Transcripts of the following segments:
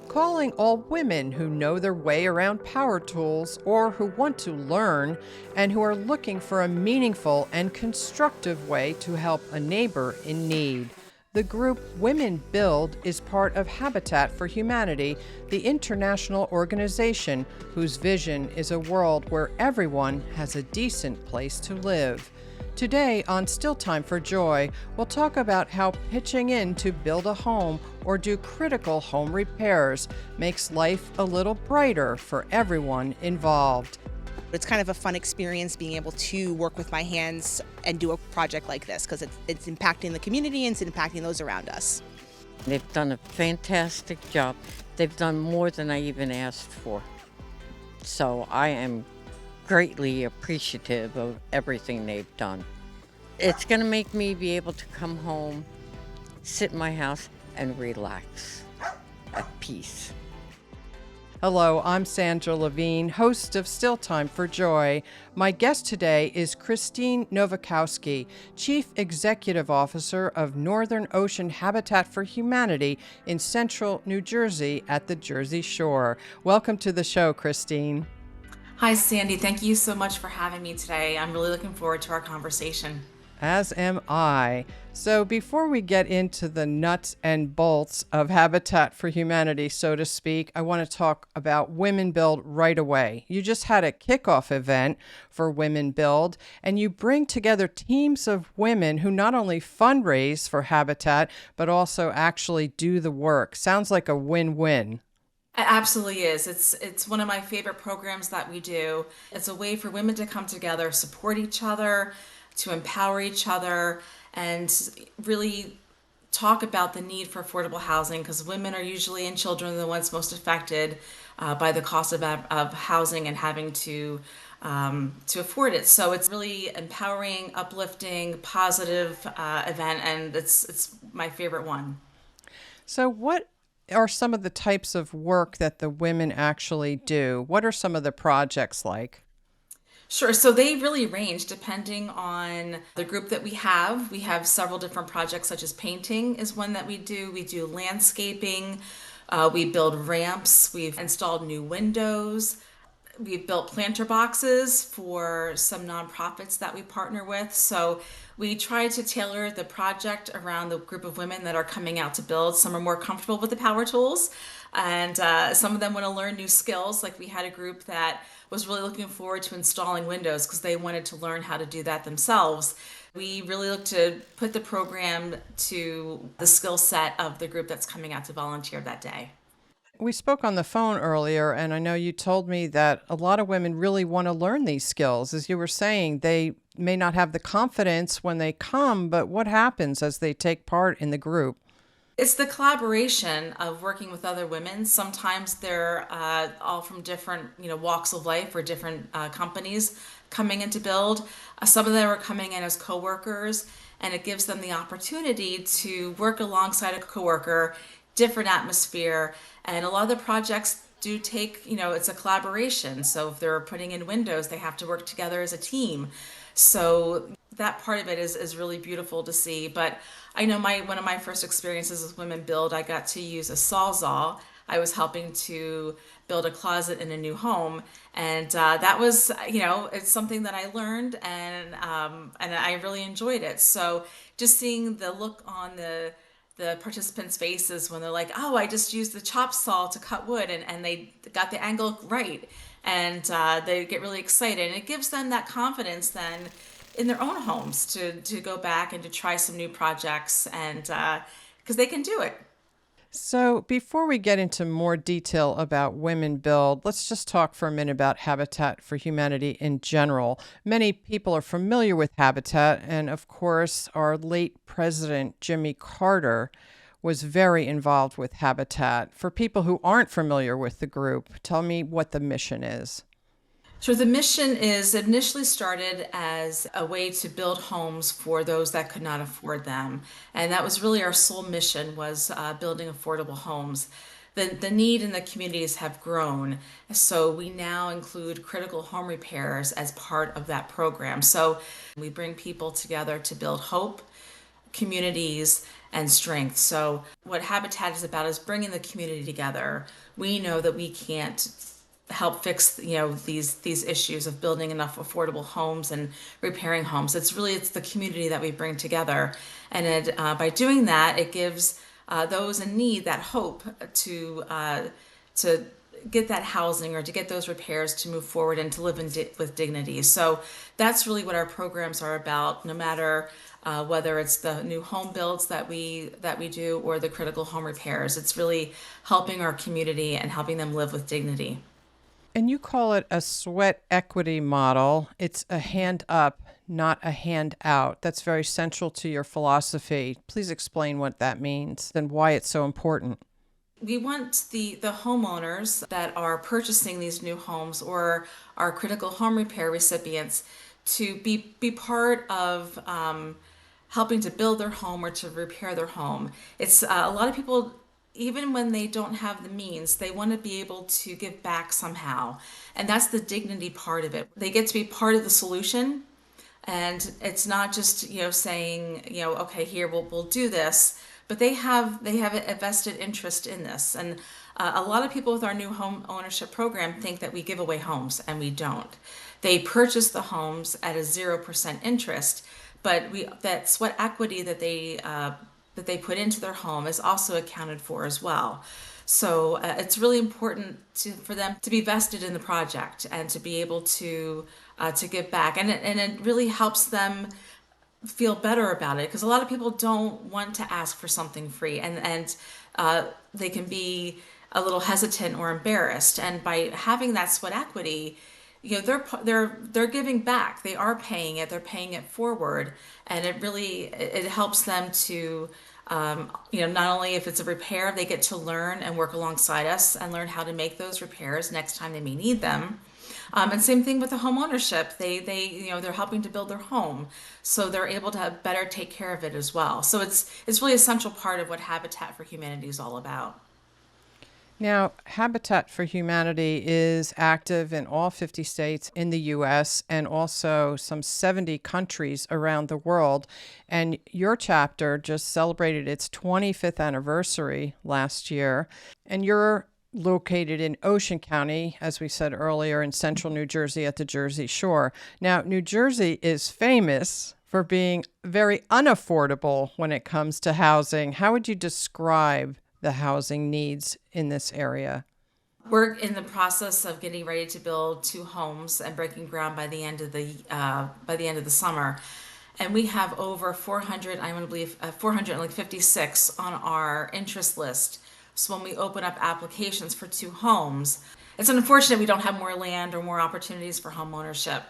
calling all women who know their way around power tools or who want to learn and who are looking for a meaningful and constructive way to help a neighbor in need. The group Women Build is part of Habitat for Humanity, the international organization whose vision is a world where everyone has a decent place to live. Today on Still Time for Joy, we'll talk about how pitching in to build a home or do critical home repairs makes life a little brighter for everyone involved. It's kind of a fun experience being able to work with my hands and do a project like this because it's impacting the community and it's impacting those around us. They've done a fantastic job. They've done more than I even asked for. So I am greatly appreciative of everything they've done. It's going to make me be able to come home, sit in my house, and relax at peace. Hello, I'm Sandra Levine, host of Still Time for Joy. My guest today is Kristine Novakowski, Chief Executive Officer of Northern Ocean Habitat for Humanity in central New Jersey at the Jersey Shore. Welcome to the show, Kristine. Hi, Sandy. Thank you so much for having me today. I'm really looking forward to our conversation. As am I. So before we get into the nuts and bolts of Habitat for Humanity, so to speak, I want to talk about Women Build right away. You just had a kickoff event for Women Build, and you bring together teams of women who not only fundraise for Habitat, but also actually do the work. Sounds like a win-win. It absolutely is. It's one of my favorite programs that we do. It's a way for women to come together, support each other, to empower each other, and really talk about the need for affordable housing because women are usually and children are the ones most affected by the cost of housing and having to afford it. So it's really empowering, uplifting, positive event, and it's my favorite one. So what are some of the types of work that the women actually do? What are some of the projects like? Sure. So they really range depending on the group that we have. We have several different projects, such as painting is one that we do. We do landscaping. We build ramps. We've installed new windows. We've built planter boxes for some nonprofits that we partner with. So we try to tailor the project around the group of women that are coming out to build. Some are more comfortable with the power tools, and some of them want to learn new skills. Like we had a group that was really looking forward to installing windows because they wanted to learn how to do that themselves. We really look to put the program to the skill set of the group that's coming out to volunteer that day. We spoke on the phone earlier, and I know you told me that a lot of women really want to learn these skills. As you were saying, they may not have the confidence when they come, but what happens as they take part in the group? It's the collaboration of working with other women. Sometimes they're all from different, walks of life or different companies coming in to build. Some of them are coming in as coworkers, and it gives them the opportunity to work alongside a coworker, different atmosphere. And a lot of the projects do take, it's a collaboration. So if they're putting in windows, they have to work together as a team. So that part of it is really beautiful to see. But I know one of my first experiences with Women Build, I got to use a Sawzall. I was helping to build a closet in a new home, and that was, it's something that I learned, and I really enjoyed it. So just seeing the look on the participants' faces when they're like, oh, I just used the chop saw to cut wood, and they got the angle right, and they get really excited, and it gives them that confidence then in their own homes to go back and to try some new projects, and because they can do it. So before we get into more detail about Women Build, let's just talk for a minute about Habitat for Humanity in general. Many people are familiar with Habitat, and of course, our late president, Jimmy Carter, was very involved with Habitat. For people who aren't familiar with the group, tell me what the mission is. So the mission is initially started as a way to build homes for those that could not afford them. And that was really our sole mission, was building affordable homes. The need in the communities have grown. So we now include critical home repairs as part of that program. So we bring people together to build hope, communities and strength. So what Habitat is about is bringing the community together. We know that we can't help fix these issues of building enough affordable homes and repairing homes. It's the community that we bring together, and by doing that, it gives those in need that hope to get that housing or to get those repairs to move forward and to live with dignity. So that's really what our programs are about, no matter whether it's the new home builds that we do or the critical home repairs. It's really helping our community and helping them live with dignity. And you call it a sweat equity model. It's a hand up, not a hand out. That's very central to your philosophy. Please explain what that means and why it's so important. We want the homeowners that are purchasing these new homes or our critical home repair recipients to be part of helping to build their home or to repair their home. It's a lot of people, even when they don't have the means, they want to be able to give back somehow. And that's the dignity part of it. They get to be part of the solution. And it's not just, saying, okay, here, we'll do this, but they have a vested interest in this. And a lot of people with our new home ownership program think that we give away homes, and we don't. They purchase the homes at a 0% interest, but that sweat equity that they put into their home is also accounted for as well. So it's really important for them to be vested in the project and to be able to give back, and it really helps them feel better about it, because a lot of people don't want to ask for something free, and they can be a little hesitant or embarrassed. And by having that sweat equity, they're giving back. They are paying it. They're paying it forward, and it helps them to not only if it's a repair, they get to learn and work alongside us and learn how to make those repairs next time they may need them. And same thing with the home ownership. They're helping to build their home, so they're able to better take care of it as well. So it's really a central part of what Habitat for Humanity is all about. Now, Habitat for Humanity is active in all 50 states in the U.S. and also some 70 countries around the world. And your chapter just celebrated its 25th anniversary last year. And you're located in Ocean County, as we said earlier, in central New Jersey at the Jersey Shore. Now, New Jersey is famous for being very unaffordable when it comes to housing. How would you describe the housing needs in this area? We're in the process of getting ready to build 2 homes and breaking ground by the end of the summer. And we have over 456 on our interest list. So when we open up applications for 2 homes, it's unfortunate we don't have more land or more opportunities for home ownership.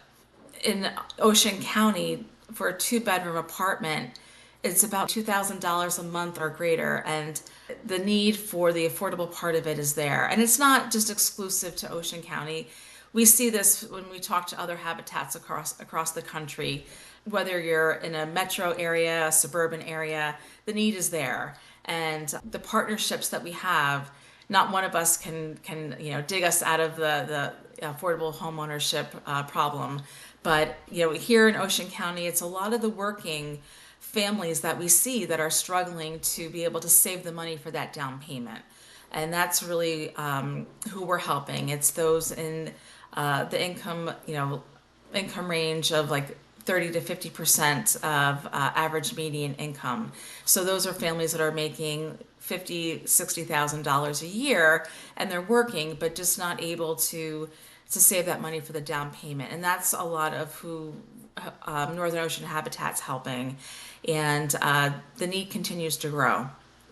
In Ocean County, for a 2-bedroom apartment, it's about $2,000 a month or greater, and the need for the affordable part of it is there. And it's not just exclusive to Ocean County. We see this when we talk to other habitats across the country. Whether you're in a metro area, a suburban area, the need is there. And the partnerships that we have, not one of us can dig us out of the affordable homeownership problem. But here in Ocean County, it's a lot of the working families that we see that are struggling to be able to save the money for that down payment. And that's really who we're helping. It's those in the income range of like 30 to 50% of average median income. So those are families that are making $50,000, $60,000 a year, and they're working, but just not able to save that money for the down payment. And that's a lot of who Northern Ocean Habitat's helping. And the need continues to grow,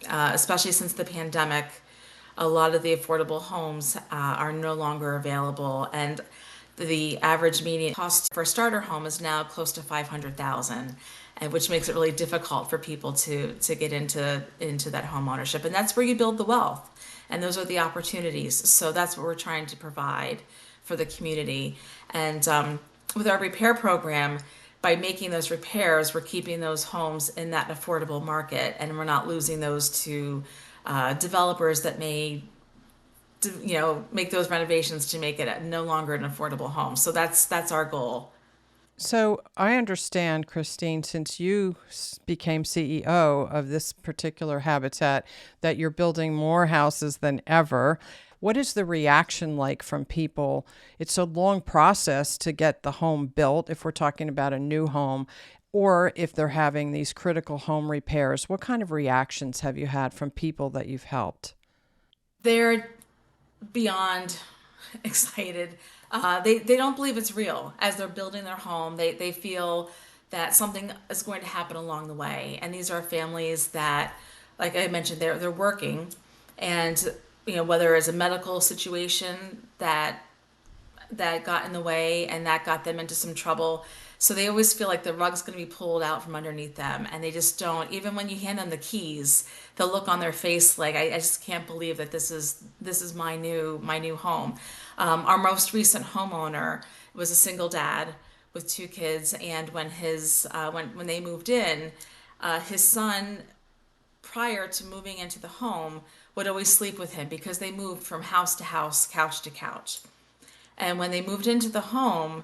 especially since the pandemic. A lot of the affordable homes are no longer available, and the average median cost for a starter home is now close to $500,000, and which makes it really difficult for people to get into that home ownership. And that's where you build the wealth, and those are the opportunities. So that's what we're trying to provide for the community. And with our repair program, by making those repairs, we're keeping those homes in that affordable market, and we're not losing those to developers that may make those renovations to make it no longer an affordable home. So that's our goal. So I understand, Kristine, since you became CEO of this particular habitat, that you're building more houses than ever. What is the reaction like from people? It's a long process to get the home built if we're talking about a new home, or if they're having these critical home repairs. What kind of reactions have you had from people that you've helped? They're beyond excited. They don't believe it's real. As they're building their home, they feel that something is going to happen along the way. And these are families that, like I mentioned, they're working, and whether it's a medical situation that got in the way and that got them into some trouble. So they always feel like the rug's going to be pulled out from underneath them, and they just don't. Even when you hand them the keys, the look on their face like I just can't believe that this is my new home. Our most recent homeowner was a single dad with two kids, and when they moved in, his son, prior to moving into the home, would always sleep with him because they moved from house to house, couch to couch. And when they moved into the home,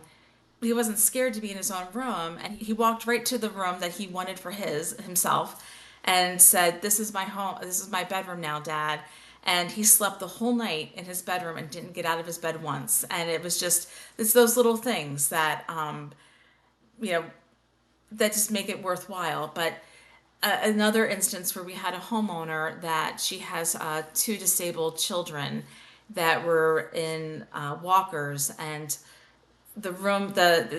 he wasn't scared to be in his own room, and he walked right to the room that he wanted for himself and said, "This is my home. This is my bedroom now, Dad." And he slept the whole night in his bedroom and didn't get out of his bed once. And it's those little things that you know that just make it worthwhile. But another instance where we had a homeowner that she has two disabled children that were in walkers, and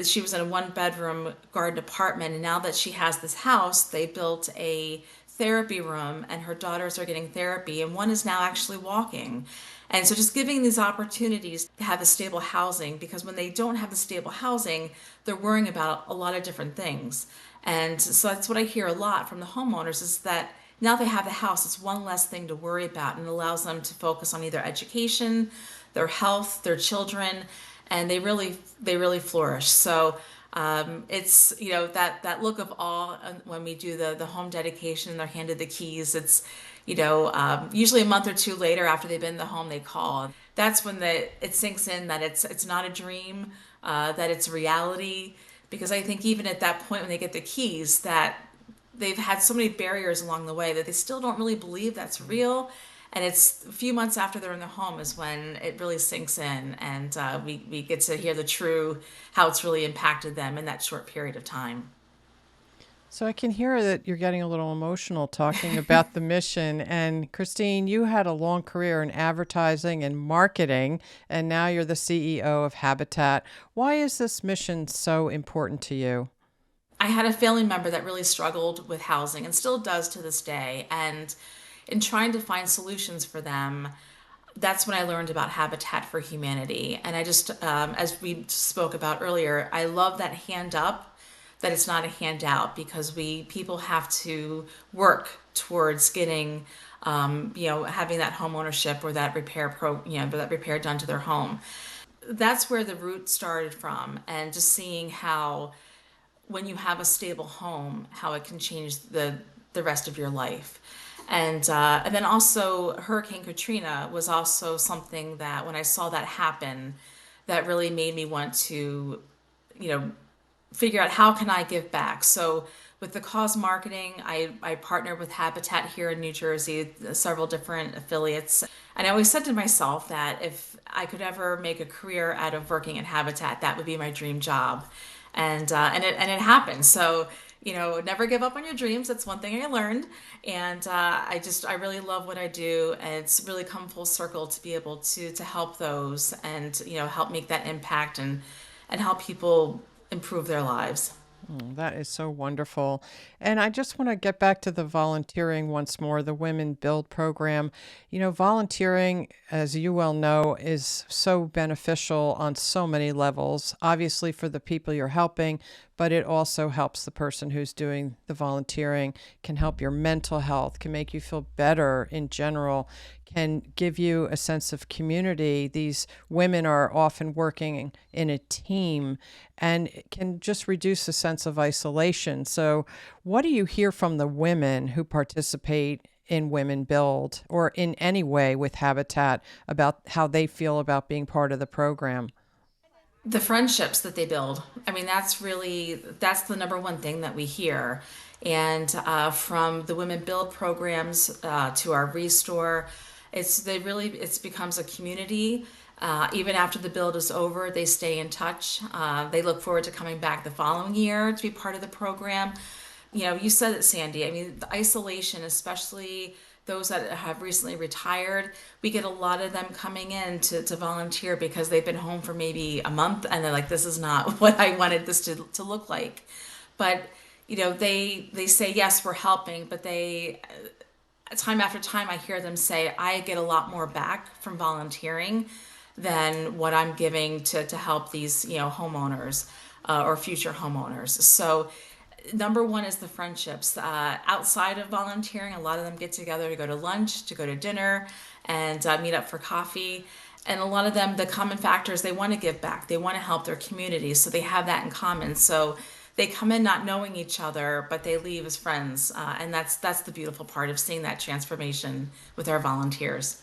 she was in a one bedroom garden apartment, and now that she has this house, they built a therapy room, and her daughters are getting therapy, and one is now actually walking. And so just giving these opportunities to have a stable housing, because when they don't have the stable housing, they're worrying about a lot of different things. And so that's what I hear a lot from the homeowners, is that now they have the house, it's one less thing to worry about, and allows them to focus on either education, their health, their children, and they really flourish. So it's that look of awe when we do the home dedication and they're handed the keys. It's usually a month or two later after they've been in the home, they call. That's when it sinks in that it's not a dream, that it's reality. Because I think even at that point when they get the keys, that they've had so many barriers along the way that they still don't really believe that's real. And it's a few months after they're in the home is when it really sinks in, and we get to hear how it's really impacted them in that short period of time. So I can hear that you're getting a little emotional talking about the mission. And Kristine, you had a long career in advertising and marketing, and now you're the CEO of Habitat. Why is this mission so important to you? I had a family member that really struggled with housing and still does to this day. And in trying to find solutions for them, that's when I learned about Habitat for Humanity. And I just, as we spoke about earlier, I love that hand up, that it's not a handout, because people have to work towards getting, having that home ownership or that that repair done to their home. That's where the root started from, and just seeing how when you have a stable home, how it can change the rest of your life. And then also Hurricane Katrina was also something that when I saw that happen, that really made me want to, figure out how can I give back. So with the cause marketing, I partnered with Habitat here in New Jersey, several different affiliates. And I always said to myself that if I could ever make a career out of working at Habitat, that would be my dream job. And it happened. So never give up on your dreams. That's one thing I learned. And I really love what I do. And it's really come full circle to be able to help those and, help make that impact and help people improve their lives. That is so wonderful. And I just want to get back to the volunteering once more, the Women Build program. Volunteering, as you well know, is so beneficial on so many levels. Obviously for the people you're helping, but it also helps the person who's doing the volunteering, can help your mental health, can make you feel better in general, can give you a sense of community. These women are often working in a team, and it can just reduce a sense of isolation. So what do you hear from the women who participate in Women Build or in any way with Habitat about how they feel about being part of the program? The friendships that they build. I mean, that's the number one thing that we hear. And from the Women Build programs to our Restore, it's becomes a community. Even after the build is over, they stay in touch. They look forward to coming back the following year to be part of the program. You said it, Sandy. I mean, the isolation, especially those that have recently retired, we get a lot of them coming in to volunteer because they've been home for maybe a month and they're like, this is not what I wanted this to look like. But, they say, yes, we're helping, but time after time, I hear them say, I get a lot more back from volunteering than what I'm giving to help these, homeowners or future homeowners. So number one is the friendships. Outside of volunteering, a lot of them get together to go to lunch, to go to dinner, and meet up for coffee. And a lot of them, the common factor is they want to give back. They want to help their communities, so they have that in common. So they come in not knowing each other, but they leave as friends. And that's the beautiful part of seeing that transformation with our volunteers.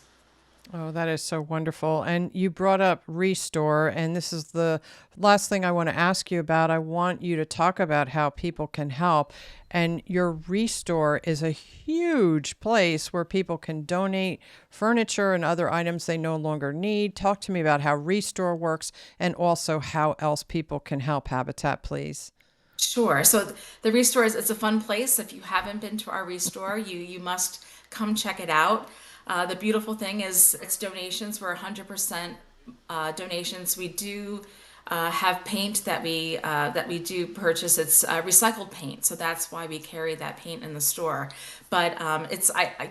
Oh, that is so wonderful. And you brought up Restore, and this is the last thing I want to ask you about. I want you to talk about how people can help. And your Restore is a huge place where people can donate furniture and other items they no longer need. Talk to me about how Restore works and also how else people can help Habitat, please. Sure. So the Restore it's a fun place. If you haven't been to our Restore, you must come check it out. The beautiful thing is it's donations. We're 100% donations. We do have paint that we do purchase. It's recycled paint, so that's why we carry that paint in the store. But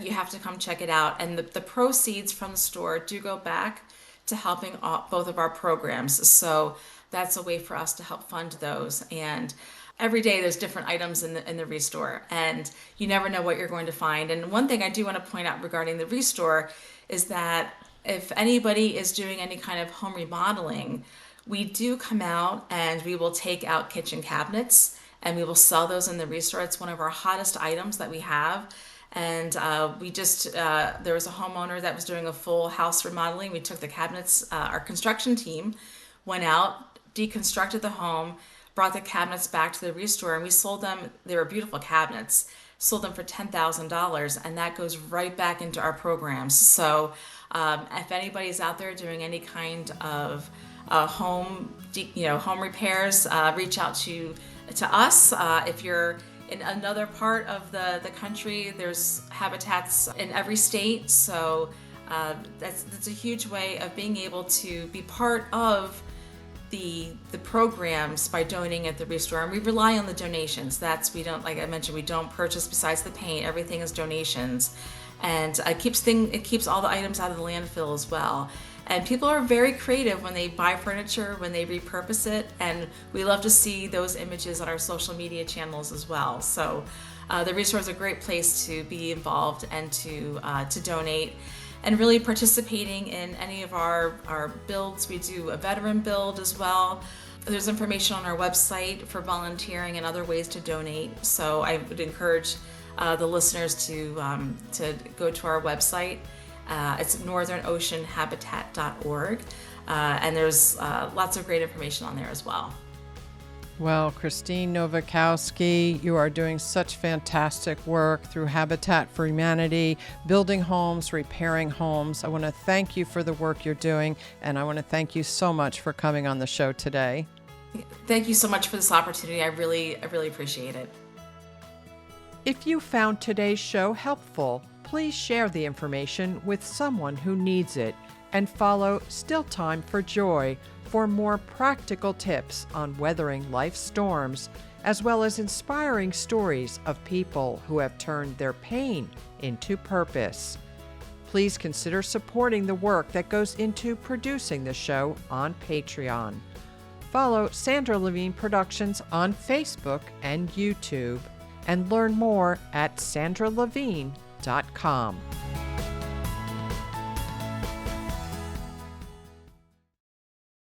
you have to come check it out. And the proceeds from the store do go back to helping both of our programs. So that's a way for us to help fund those. And every day there's different items in the Restore, and you never know what you're going to find. And one thing I do want to point out regarding the Restore is that if anybody is doing any kind of home remodeling, we do come out and we will take out kitchen cabinets and we will sell those in the Restore. It's one of our hottest items that we have. And there was a homeowner that was doing a full house remodeling. We took the cabinets, our construction team went out, deconstructed the home, brought the cabinets back to the Restore, and we sold them. They were beautiful cabinets, sold them for $10,000, and that goes right back into our programs. So if anybody's out there doing any kind of home repairs, reach out to us. If you're in another part of the country, there's habitats in every state. So that's a huge way of being able to be part of the programs by donating at the Restore. And we rely on the donations. We don't, like I mentioned, we don't purchase besides the paint. Everything is donations. And it keeps all the items out of the landfill as well. And people are very creative when they buy furniture, when they repurpose it, and we love to see those images on our social media channels as well. So the Restore is a great place to be involved and to donate. And really participating in any of our builds. We do a veteran build as well. There's information on our website for volunteering and other ways to donate. So I would encourage the listeners to go to our website. It's northernoceanhabitat.org. And there's lots of great information on there as well. Well, Kristine Novakowski, you are doing such fantastic work through Habitat for Humanity, building homes, repairing homes. I want to thank you for the work you're doing, and I want to thank you so much for coming on the show today. Thank you so much for this opportunity. I really appreciate it. If you found today's show helpful, please share the information with someone who needs it, and follow Still Time for Joy for more practical tips on weathering life's storms, as well as inspiring stories of people who have turned their pain into purpose. Please consider supporting the work that goes into producing the show on Patreon. Follow Sandra Levine Productions on Facebook and YouTube, and learn more at sandralevine.com.